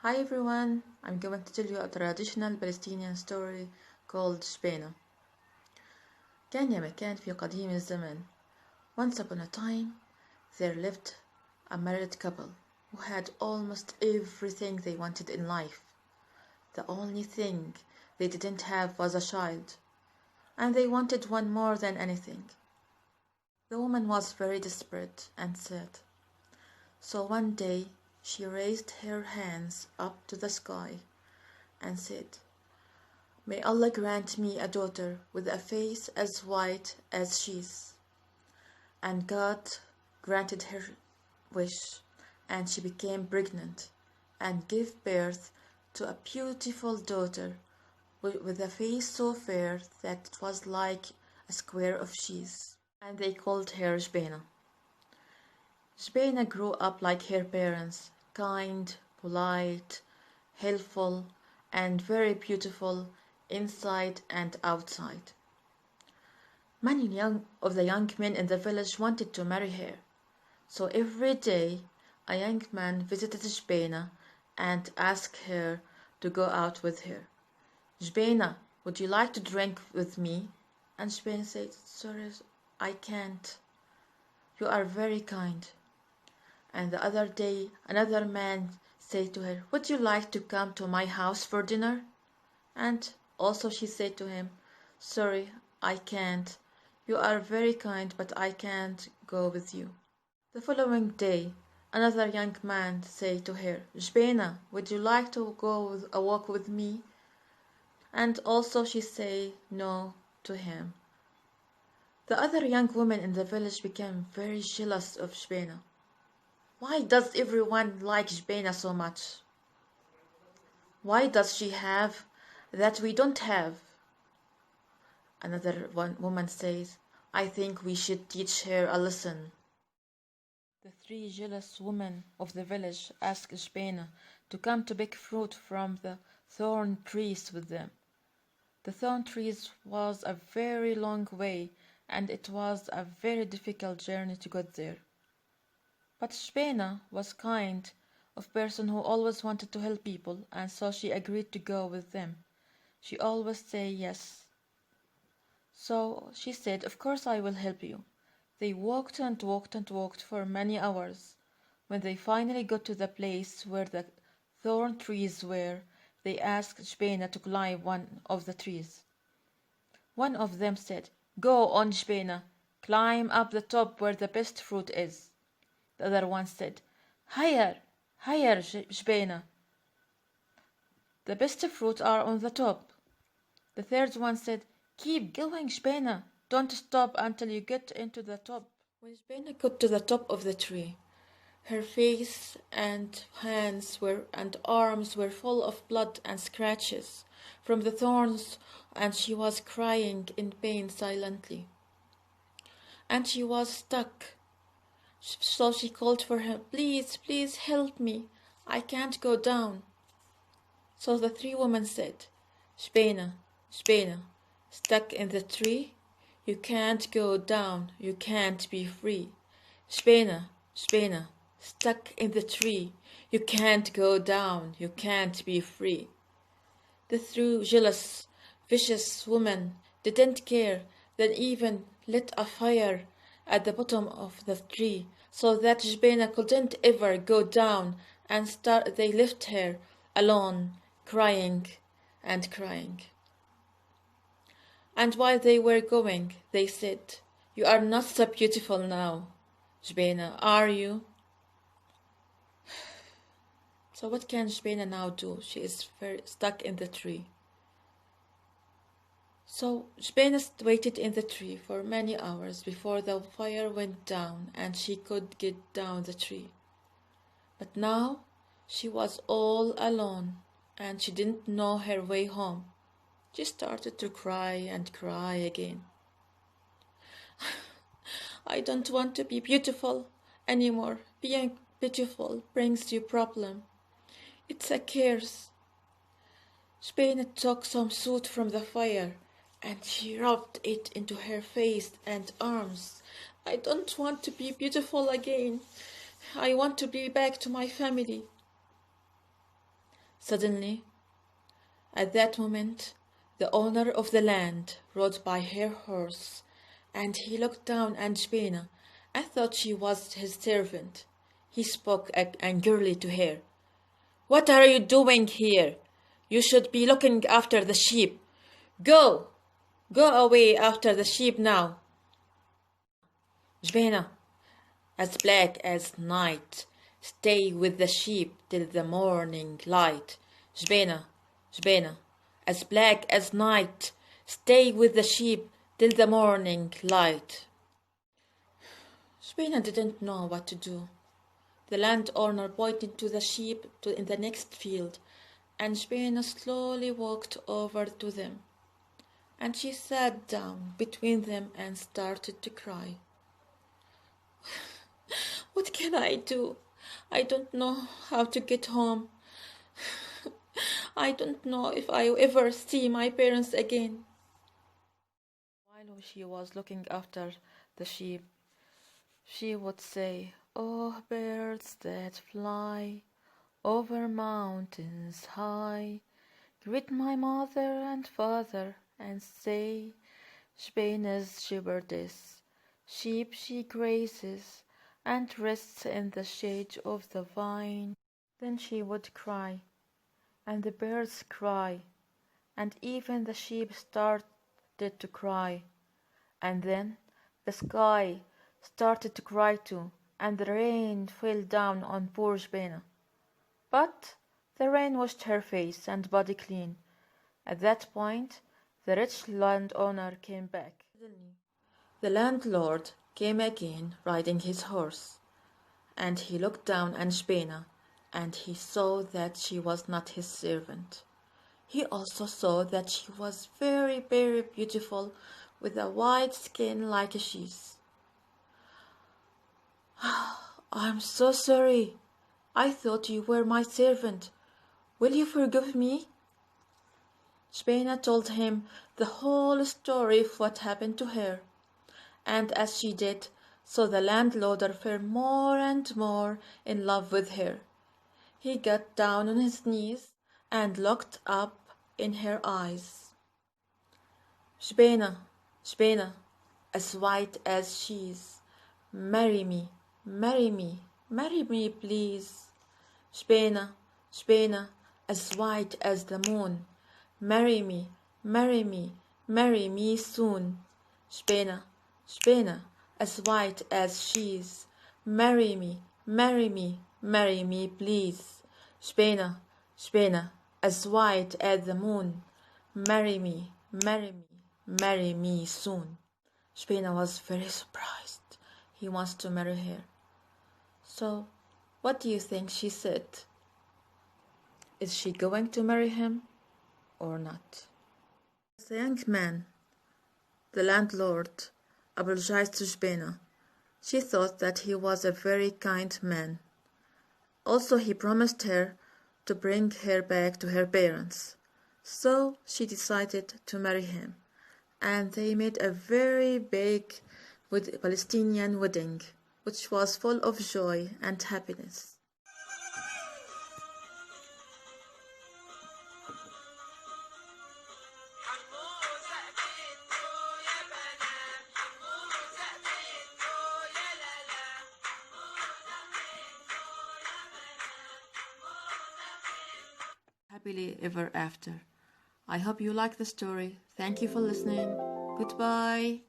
Hi everyone, I'm going to tell you a traditional Palestinian story called Jbeneh. كان يا مكان في قديم الزمان. Once upon a time, there lived a married couple who had almost everything they wanted in life. The only thing they didn't have was a child, and they wanted one more than anything. The woman was very desperate and sad. So one day she raised her hands up to the sky and said, "May Allah grant me a daughter with a face as white as she's." And God granted her wish, and she became pregnant and gave birth to a beautiful daughter with a face so fair that it was like a square of cheese. And they called her Jbeneh. Jbeneh grew up like her parents, kind, polite, helpful, and very beautiful inside and outside. Many of the young men in the village wanted to marry her, so every day a young man visited Jbeneh and asked her to go out with her. "Jbeneh, would you like to drink with me?" And Jbeneh said, "Sorry, I can't. You are very kind." And the other day another man said to her, "Would you like to come to my house for dinner?" And also she said to him, "Sorry, I can't. You are very kind, but I can't go with you." The following day another young man said to her, "Jbeneh, would you like to go a walk with me?" And also she said no to him. The other young women in the village became very jealous of Jbeneh. Why does everyone like Jbeneh so much? Why does she have that we don't have? Another woman says, "I think we should teach her a lesson." The three jealous women of the village asked Jbeneh to come to pick fruit from the thorn trees with them. The thorn trees was a very long way, and it was a very difficult journey to get there. But Jbeneh was kind of person who always wanted to help people, and so she agreed to go with them. She always say yes. So she said, "Of course I will help you." They walked and walked and walked for many hours. When they finally got to the place where the thorn trees were, they asked Jbeneh to climb one of the trees. One of them said, "Go on, Jbeneh, climb up the top where the best fruit is." The other one said, "Higher, higher, Jbeneh. The best fruit are on the top." The third one said, "Keep going, Jbeneh. Don't stop until you get into the top." When Jbeneh got to the top of the tree, her face and hands and arms were full of blood and scratches from the thorns, and she was crying in pain silently. And she was stuck. So she called for him, "Please, please help me. I can't go down." So the three women said, "Jbeneh, Jbeneh, stuck in the tree? You can't go down. You can't be free. Jbeneh, Jbeneh, stuck in the tree. You can't go down. You can't be free." The three jealous, vicious women didn't care, then even lit a fire at the bottom of the tree so that Jbeneh couldn't ever go down, and they left her alone, crying and crying. And while they were going, they said, "You are not so beautiful now, Jbeneh, are you?" So what can Jbeneh now do? She is very stuck in the tree. So Jbeneh waited in the tree for many hours before the fire went down and she could get down the tree. But now she was all alone and she didn't know her way home. She started to cry and cry again. "I don't want to be beautiful anymore. Being beautiful brings you problem. It's a curse." Jbeneh took some soot from the fire and she rubbed it into her face and arms. "I don't want to be beautiful again. I want to be back to my family." Suddenly, at that moment, the owner of the land rode by her horse, and he looked down at Jbeneh and thought she was his servant. He spoke angrily to her. "What are you doing here? You should be looking after the sheep. Go! Go away after the sheep now." "Jbeneh, as black as night, stay with the sheep till the morning light. Jbeneh, Jbeneh, as black as night, stay with the sheep till the morning light." Jbeneh didn't know what to do. The landowner pointed to the sheep in the next field, and Jbeneh slowly walked over to them, and she sat down between them and started to cry. "What can I do? I don't know how to get home. I don't know if I will ever see my parents again." While she was looking after the sheep, she would say, "Oh, birds that fly over mountains high, greet my mother and father and say, Jbeneh's shepherdess, sheep she grazes and rests in the shade of the vine." Then she would cry, and the birds cry, and even the sheep started to cry, and then the sky started to cry too, and the rain fell down on poor Jbeneh. But the rain washed her face and body clean. At that point, the rich landowner came back. Suddenly, the landlord came again riding his horse, and he looked down at Jbeneh, and he saw that she was not his servant. He also saw that she was very, very beautiful, with a white skin like a cheese. "I'm so sorry. I thought you were my servant. Will you forgive me?" Jbeneh told him the whole story of what happened to her, and as she did so, the landlord fell more and more in love with her. He got down on his knees and looked up in her eyes. "Jbeneh, Jbeneh, as white as cheese, marry me, marry me, marry me, please. Jbeneh, Jbeneh, as white as the moon, marry me, marry me, marry me soon. Jbeneh, Jbeneh, as white as cheese, marry me, marry me, marry me, please. Jbeneh, Jbeneh, as white as the moon, marry me, marry me, marry me soon." Jbeneh was very surprised. He wants to marry her. So, what do you think she said? Is she going to marry him or not? As a young man, the landlord apologized to Jbeneh. She thought that he was a very kind man. Also, he promised her to bring her back to her parents. So she decided to marry him, and they made a very big Palestinian wedding, which was full of joy and happiness. Happily ever after. I hope you like the story. Thank you for listening. Goodbye.